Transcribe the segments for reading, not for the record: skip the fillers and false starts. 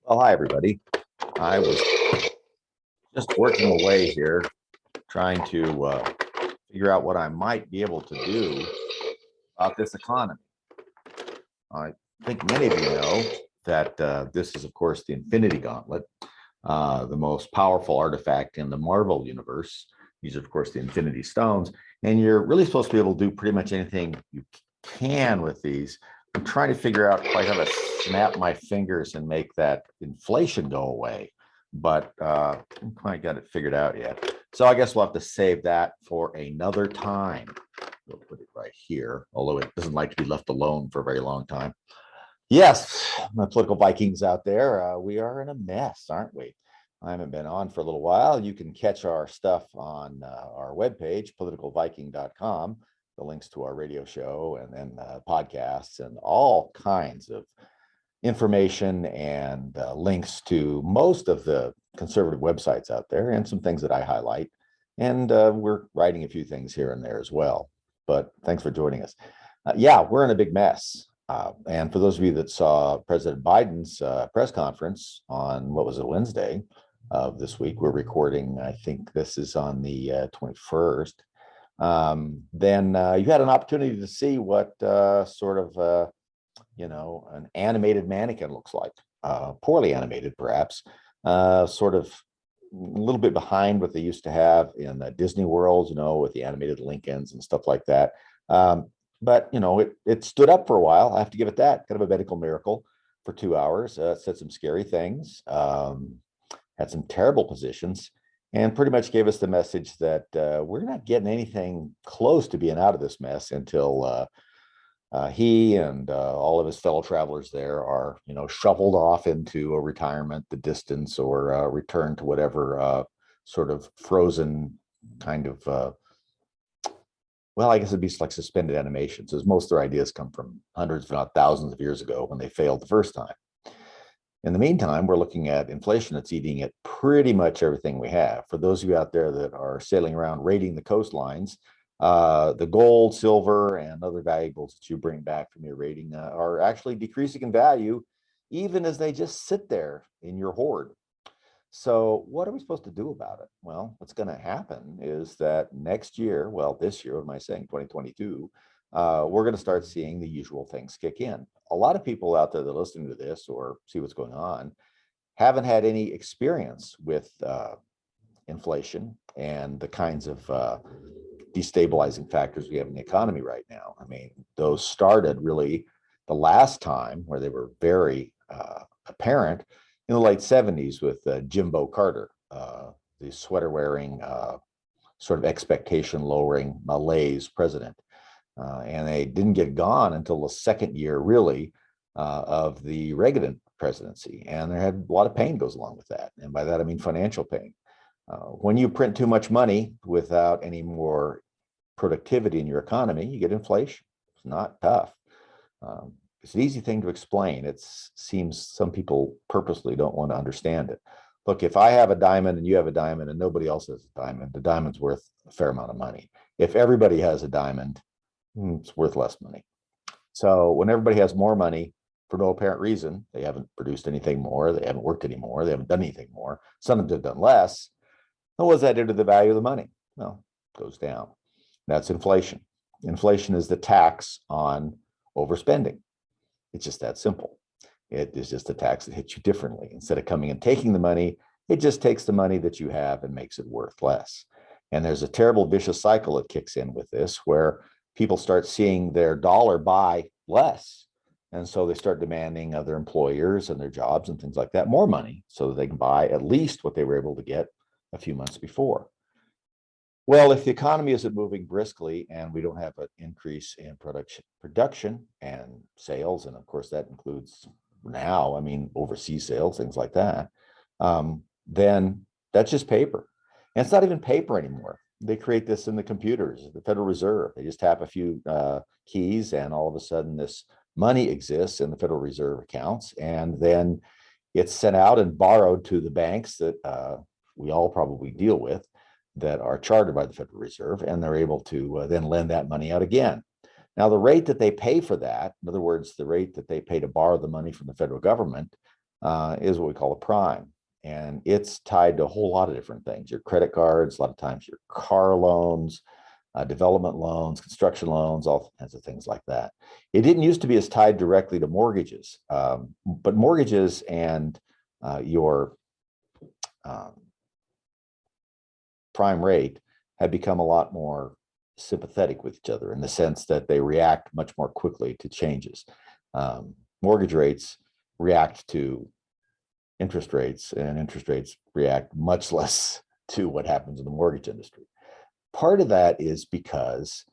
Well, hi, everybody. I was just working away here, trying to figure out what I might be able to do about this economy. I think many of you know that this is, of course, the Infinity Gauntlet, the most powerful artifact in the Marvel universe. These are, of course, the Infinity Stones, and you're really supposed to be able to do pretty much anything you can with these. I'm trying to figure out quite how to snap my fingers and make that inflation go away, but I haven't quite got it figured out yet. So I guess we'll have to save that for another time. We'll put it right here, although it doesn't like to be left alone for a very long time. Yes, my political Vikings out there, we are in a mess, aren't we? I haven't been on for a little while. You can catch our stuff on our webpage, politicalviking.com, the links to our radio show and then podcasts and all kinds of information and links to most of the conservative websites out there and some things that I highlight. And we're writing a few things here and there as well. But thanks for joining us. Yeah, we're in a big mess. And for those of you that saw President Biden's press conference on what was it, Wednesday of this week, we're recording, I think this is on the 21st. Then you had an opportunity to see what sort of an animated mannequin looks like, poorly animated perhaps, sort of a little bit behind what they used to have in Disney World, with the animated Lincolns and stuff like that. But it stood up for a while. I have to give it that. Kind of a medical miracle for 2 hours. Said some scary things, had some terrible positions, and pretty much gave us the message that we're not getting anything close to being out of this mess until he and all of his fellow travelers there are, shoveled off into a retirement, the distance, or return to whatever sort of frozen kind of well, I guess it'd be like suspended animations, as most of their ideas come from hundreds, if not thousands of years ago when they failed the first time. In the meantime, we're looking at inflation that's eating at pretty much everything we have. For those of you out there that are sailing around raiding the coastlines, the gold, silver, and other valuables that you bring back from your raiding are actually decreasing in value, even as they just sit there in your hoard. So what are we supposed to do about it? Well, what's going to happen is that next year, well, this year, what am I saying, 2022, we're going to start seeing the usual things kick in. A lot of people out there that are listening to this or see what's going on haven't had any experience with inflation and the kinds of destabilizing factors we have in the economy right now. I mean, those started really the last time where they were very apparent in the late 70s with Jimbo Carter, the sweater wearing, sort of expectation lowering malaise president. And they didn't get gone until the second year, really, of the Reagan presidency. And there had a lot of pain goes along with that. And by that, I mean financial pain. When you print too much money without any more productivity in your economy, you get inflation. It's not tough. It's an easy thing to explain. It seems some people purposely don't want to understand it. Look, if I have a diamond and you have a diamond and nobody else has a diamond, the diamond's worth a fair amount of money. If everybody has a diamond, it's worth less money. So when everybody has more money for no apparent reason, they haven't produced anything more, they haven't worked anymore, they haven't done anything more, some of them have done less. What does that do to the value of the money? Well, it goes down. That's inflation. Inflation is the tax on overspending. It's just that simple. It is just a tax that hits you differently. Instead of coming and taking the money, it just takes the money that you have and makes it worth less. And there's a terrible vicious cycle that kicks in with this, where people start seeing their dollar buy less. And so they start demanding of their employers and their jobs and things like that more money so that they can buy at least what they were able to get a few months before. Well, if the economy isn't moving briskly and we don't have an increase in production and sales, and of course that includes now, I mean, overseas sales, things like that, then that's just paper. And it's not even paper anymore. They create this in the computers, the Federal Reserve. They just tap a few keys and all of a sudden this money exists in the Federal Reserve accounts. And then it's sent out and borrowed to the banks that we all probably deal with, that are chartered by the Federal Reserve, and they're able to then lend that money out again. Now, the rate that they pay for that, in other words, the rate that they pay to borrow the money from the federal government, is what we call a prime. And it's tied to a whole lot of different things. Your credit cards, a lot of times your car loans, development loans, construction loans, all kinds of things like that. It didn't used to be as tied directly to mortgages, but mortgages and your prime rate have become a lot more sympathetic with each other in the sense that they react much more quickly to changes. Mortgage rates react to interest rates, and interest rates react much less to what happens in the mortgage industry. Part of that is because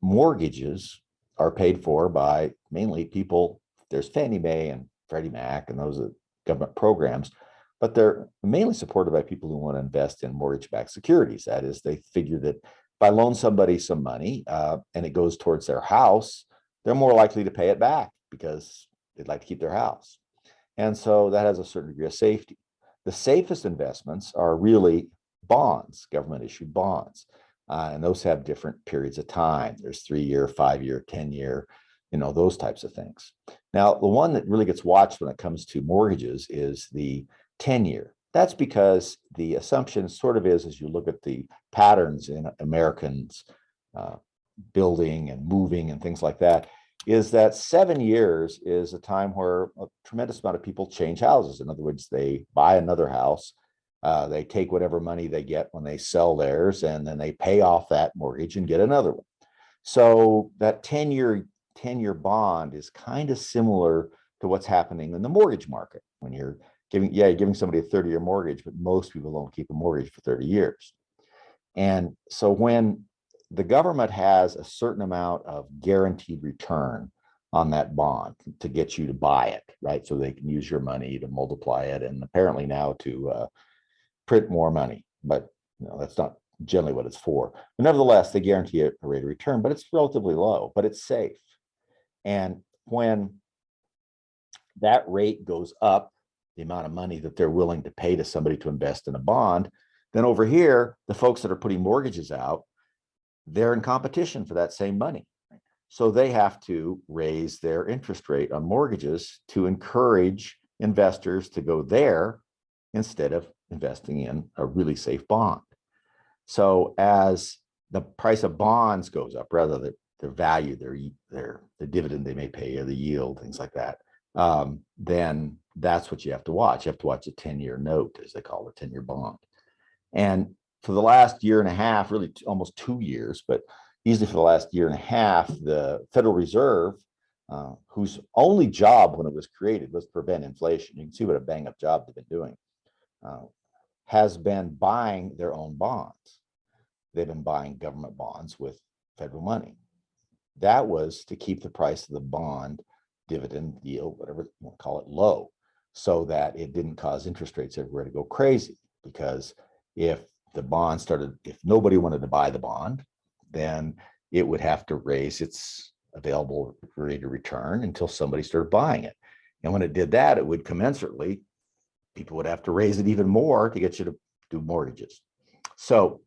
mortgages are paid for by mainly people. There's Fannie Mae and Freddie Mac, and those are government programs, but they're mainly supported by people who want to invest in mortgage-backed securities. That is, they figure that if I loan somebody some money and it goes towards their house, they're more likely to pay it back because they'd like to keep their house. And so that has a certain degree of safety. The safest investments are really bonds, government issued bonds. And those have different periods of time. There's 3-year, 5-year, 10-year, those types of things. Now, the one that really gets watched when it comes to mortgages is the 10-year. That's because the assumption sort of is, as you look at the patterns in Americans building and moving and things like that, is that 7 years is a time where a tremendous amount of people change houses. In other words, they buy another house, they take whatever money they get when they sell theirs, and then they pay off that mortgage and get another one. So that 10-year bond is kind of similar to what's happening in the mortgage market when you're giving somebody a 30-year mortgage, but most people don't keep a mortgage for 30 years. And so when the government has a certain amount of guaranteed return on that bond to get you to buy it, right? So they can use your money to multiply it, and apparently now to print more money, but that's not generally what it's for. But nevertheless, they guarantee a rate of return, but it's relatively low, but it's safe. And when that rate goes up, the amount of money that they're willing to pay to somebody to invest in a bond, then over here, the folks that are putting mortgages out, they're in competition for that same money. So they have to raise their interest rate on mortgages to encourage investors to go there instead of investing in a really safe bond. So as the price of bonds goes up, rather than their value, the dividend they may pay, or the yield, things like that, then that's what you have to watch. You have to watch a 10-year note, as they call it, 10-year bond. And for the last year and a half, really almost 2 years, but easily for the last year and a half, the Federal Reserve, whose only job when it was created was to prevent inflation, you can see what a bang-up job they've been doing, has been buying their own bonds. They've been buying government bonds with federal money. That was to keep the price of the bond, dividend, yield, whatever you want to call it, low, so that it didn't cause interest rates everywhere to go crazy. Because if nobody wanted to buy the bond, then it would have to raise its available rate of return until somebody started buying it. And when it did that, it would commensurately, people would have to raise it even more to get you to do mortgages. So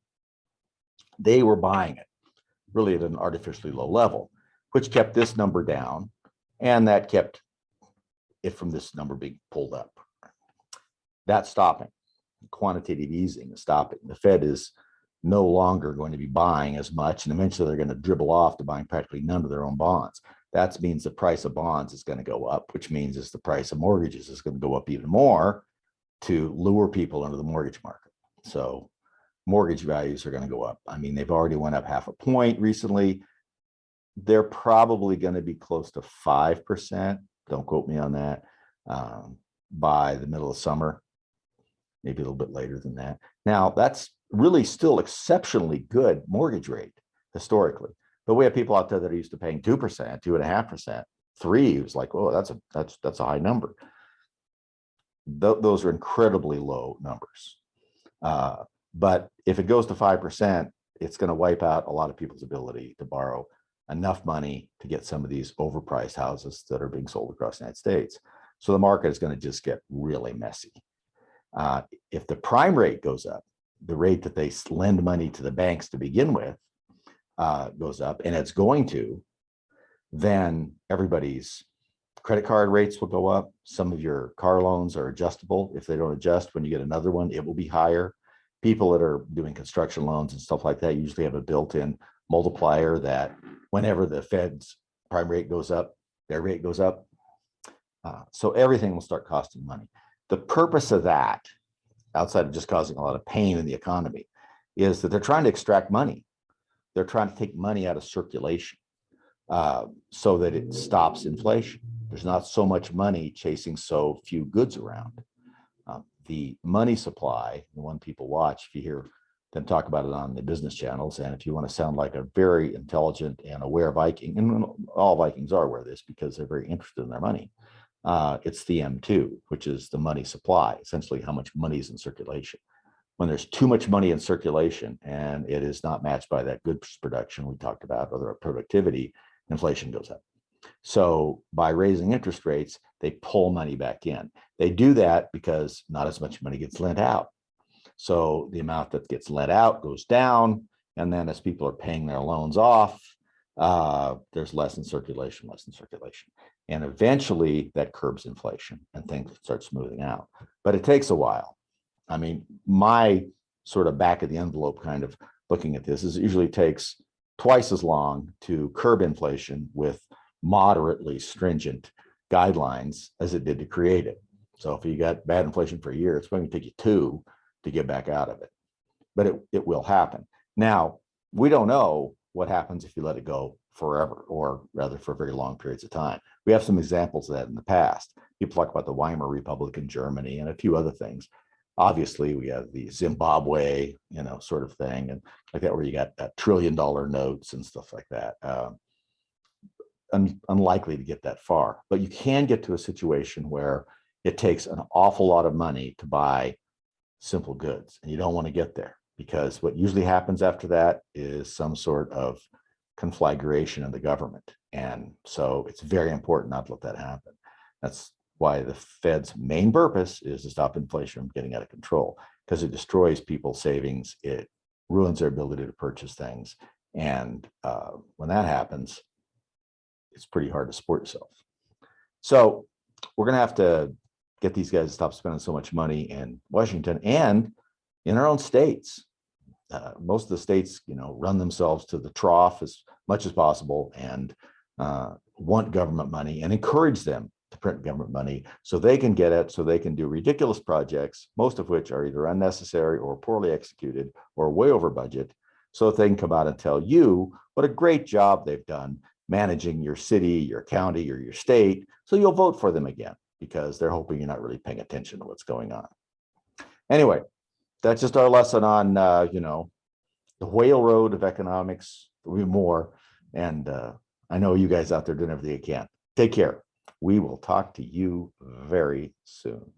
they were buying it really at an artificially low level, which kept this number down, and that kept it from this number being pulled up. That's stopping. Quantitative easing is stopping. The Fed is no longer going to be buying as much, and eventually they're going to dribble off to buying practically none of their own bonds. That means the price of bonds is going to go up, which means the price of mortgages is going to go up even more to lure people into the mortgage market. So mortgage values are going to go up. I mean, they've already went up 0.5 point recently. They're probably going to be close to 5%. Don't quote me on that. By the middle of summer, maybe a little bit later than that. Now, that's really still exceptionally good mortgage rate historically. But we have people out there that are used to paying 2%, 2.5%, 3%. It was like, oh, that's a high number. Those are incredibly low numbers. But if it goes to 5%, it's going to wipe out a lot of people's ability to borrow enough money to get some of these overpriced houses that are being sold across the United States. So the market is going to just get really messy. If the prime rate goes up, the rate that they lend money to the banks to begin with goes up, and it's going to, then everybody's Credit card rates will go up. Some of your car loans are adjustable. If they don't adjust, when you get another one, it will be higher. People that are doing construction loans and stuff like that usually have a built-in multiplier that whenever the Fed's prime rate goes up, their rate goes up. So everything will start costing money. The purpose of that, outside of just causing a lot of pain in the economy, is that they're trying to extract money. They're trying to take money out of circulation so that it stops inflation. There's not so much money chasing so few goods around. The money supply, the one people watch, if you hear them talk about it on the business channels, and if you want to sound like a very intelligent and aware Viking, and all Vikings are aware of this because they're very interested in their money, it's the M2, which is the money supply, essentially how much money is in circulation. When there's too much money in circulation and it is not matched by that goods production we talked about, or the productivity, inflation goes up. So by raising interest rates, they pull money back in. They do that because not as much money gets lent out. So the amount that gets lent out goes down. And then as people are paying their loans off, there's less in circulation. And eventually that curbs inflation and things start smoothing out. But it takes a while. I mean, my sort of back of the envelope kind of looking at this is it usually takes twice as long to curb inflation with moderately stringent guidelines as it did to create it. So if you got bad inflation for a year, it's going to take you 2 to get back out of it. But it will happen. Now, we don't know what happens if you let it go forever, or rather for very long periods of time. We have some examples of that in the past. People talk about the Weimar Republic in Germany and a few other things. Obviously, we have the Zimbabwe, sort of thing, and like that, where you got $1 trillion notes and stuff like that. Unlikely to get that far, but you can get to a situation where it takes an awful lot of money to buy simple goods, and you don't want to get there, because what usually happens after that is some sort of conflagration of the government. And so it's very important not to let that happen. That's why the Fed's main purpose is to stop inflation from getting out of control, because it destroys people's savings. It ruins their ability to purchase things. And when that happens, it's pretty hard to support yourself. So we're going to have to get these guys to stop spending so much money in Washington and in our own states. Most of the states, run themselves to the trough as much as possible and want government money and encourage them to print government money so they can get it, so they can do ridiculous projects, most of which are either unnecessary or poorly executed or way over budget, so that they can come out and tell you what a great job they've done managing your city, your county, or your state, so you'll vote for them again, because they're hoping you're not really paying attention to what's going on. Anyway, that's just our lesson on, the whale road of economics. There'll be more. And I know you guys out there doing everything you can. Take care. We will talk to you very soon.